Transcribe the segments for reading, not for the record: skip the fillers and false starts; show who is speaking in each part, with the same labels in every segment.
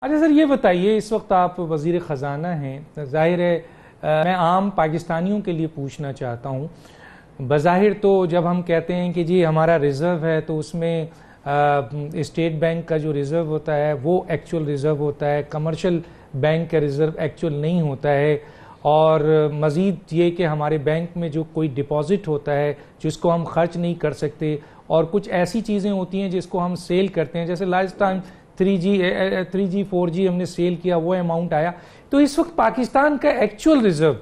Speaker 1: अच्छा सर, ये बताइए, इस वक्त आप वज़ीर ख़जाना हैं, ज़ाहिर है मैं आम पाकिस्तानियों के लिए पूछना चाहता हूँ। बज़ाहिर तो जब हम कहते हैं कि जी हमारा रिज़र्व है, तो उसमें स्टेट बैंक का जो रिज़र्व होता है वो एक्चुअल रिज़र्व होता है, कमर्शियल बैंक का रिज़र्व एक्चुअल नहीं होता है। और मज़ीद ये कि हमारे बैंक में जो कोई डिपॉज़िट होता है जिसको हम खर्च नहीं कर सकते, और कुछ ऐसी चीज़ें होती हैं जिसको हम सेल करते हैं, जैसे लास्ट टाइम 3G 4G हमने सेल किया, वो अमाउंट आया। तो इस वक्त पाकिस्तान का एक्चुअल रिजर्व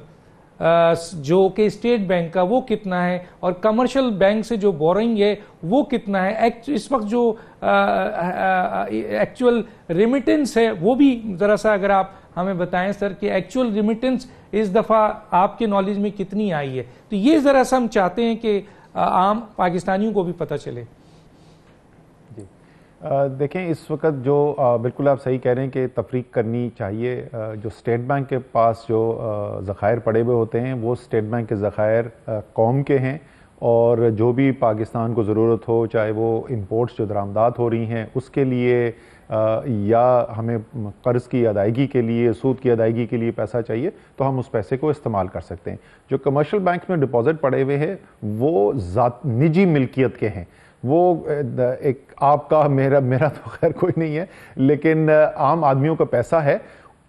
Speaker 1: जो कि स्टेट बैंक का वो कितना है, और कमर्शियल बैंक से जो बोरिंग है वो कितना है, इस वक्त जो एक्चुअल रिमिटेंस है वो भी ज़रा सा अगर आप हमें बताएं सर कि एक्चुअल रिमिटेंस इस दफ़ा आपके नॉलेज में कितनी आई है। तो ये ज़रा सा हम चाहते हैं कि आम पाकिस्तानियों को भी पता चले।
Speaker 2: देखें, इस वक्त जो बिल्कुल आप सही कह रहे हैं कि तफरीक करनी चाहिए। जो स्टेट बैंक के पास जो ज़खायर पड़े हुए होते हैं वो स्टेट बैंक के ज़खायर कौम के हैं, और जो भी पाकिस्तान को ज़रूरत हो, चाहे वो इंपोर्ट्स जो दरामदात हो रही हैं उसके लिए या हमें कर्ज़ की अदायगी के लिए, सूद की अदायगी के लिए पैसा चाहिए, तो हम उस पैसे को इस्तेमाल कर सकते हैं। जो कमर्शियल बैंक में डिपॉज़िट पड़े हुए हैं वो निजी मिल्कियत के हैं। वो एक आपका मेरा मेरा तो खैर कोई नहीं है, लेकिन आम आदमियों का पैसा है।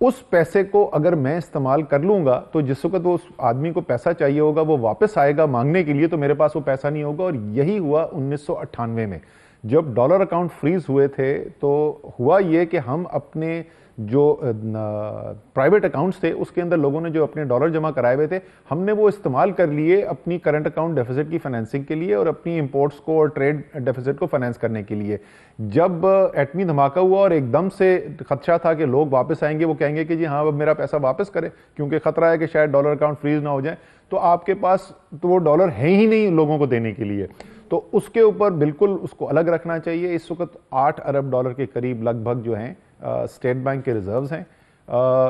Speaker 2: उस पैसे को अगर मैं इस्तेमाल कर लूँगा तो जिस वक्त वो उस आदमी को पैसा चाहिए होगा वो वापस आएगा मांगने के लिए, तो मेरे पास वो पैसा नहीं होगा। और यही हुआ 1998 में जब डॉलर अकाउंट फ्रीज हुए थे। तो हुआ ये कि हम अपने जो प्राइवेट अकाउंट्स थे उसके अंदर लोगों ने जो अपने डॉलर जमा कराए हुए थे, हमने वो इस्तेमाल कर लिए अपनी करंट अकाउंट डेफिसिट की फाइनेंसिंग के लिए और अपनी इंपोर्ट्स को और ट्रेड डेफिसिट को फाइनेंस करने के लिए। जब एटमी धमाका हुआ और एकदम से खदशा था कि लोग वापस आएंगे, वो कहेंगे कि जी हाँ अब मेरा पैसा वापस करें, क्योंकि खतरा है कि शायद डॉलर अकाउंट फ्रीज ना हो जाए, तो आपके पास तो वो डॉलर है ही नहीं लोगों को देने के लिए। तो उसके ऊपर बिल्कुल उसको अलग रखना चाहिए। इस वक्त 8 अरब डॉलर के करीब लगभग जो हैं स्टेट बैंक के रिजर्व्स हैं।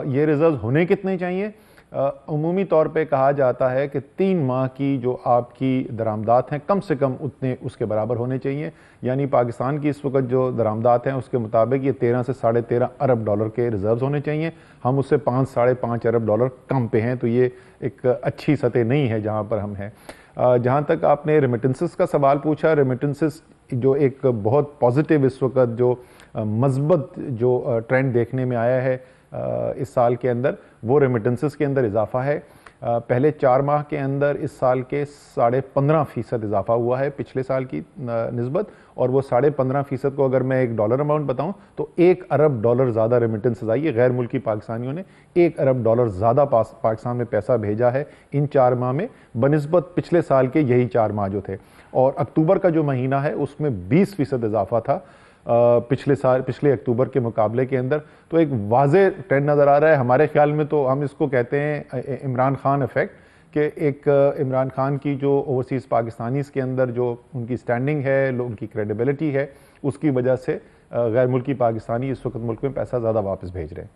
Speaker 2: ये रिजर्व्स होने कितने चाहिए? उमूमी तौर पे कहा जाता है कि 3 माह की जो आपकी दरामदात हैं कम से कम उतने उसके बराबर होने चाहिए। यानी पाकिस्तान की इस वक्त जो दरामदात हैं उसके मुताबिक ये 13 से 13.5 अरब डॉलर के रिजर्व्स होने चाहिए। हम उससे 5 साढ़े 5 अरब डॉलर कम पे हैं, तो ये एक अच्छी सतह नहीं है जहाँ पर हम हैं। जहाँ तक आपने रेमिटेंसेस का सवाल पूछा, रेमिटेंसेस जो एक बहुत पॉजिटिव इस वक्त जो मज़बूत जो ट्रेंड देखने में आया है इस साल के अंदर, वो रेमिटेंसेस के अंदर इजाफा है। पहले 4 माह के अंदर इस साल के 15.5% इजाफा हुआ है पिछले साल की निस्बत, और वो 15.5% को अगर मैं एक डॉलर अमाउंट बताऊं तो 1 अरब डॉलर ज़्यादा रेमिटेंसेस आई है। गैर मुल्की पाकिस्तानियों ने 1 अरब डॉलर ज़्यादा पाकिस्तान में पैसा भेजा है इन 4 माह में बनिस्बत पिछले साल के यही 4 माह जो थे। और अक्टूबर का जो महीना है उसमें 20% इजाफा था पिछले अक्टूबर के मुकाबले के अंदर। तो एक वाज़े ट्रेंड नज़र आ रहा है हमारे ख्याल में। तो हम इसको कहते हैं इमरान खान इफेक्ट, कि एक इमरान खान की जो ओवरसीज़ पाकिस्तानीज़ के अंदर जो उनकी स्टैंडिंग है, उनकी क्रेडिबिलिटी है, उसकी वजह से गैर मुल्की पाकिस्तानी इस वक्त मुल्क में पैसा ज़्यादा वापस भेज रहे हैं।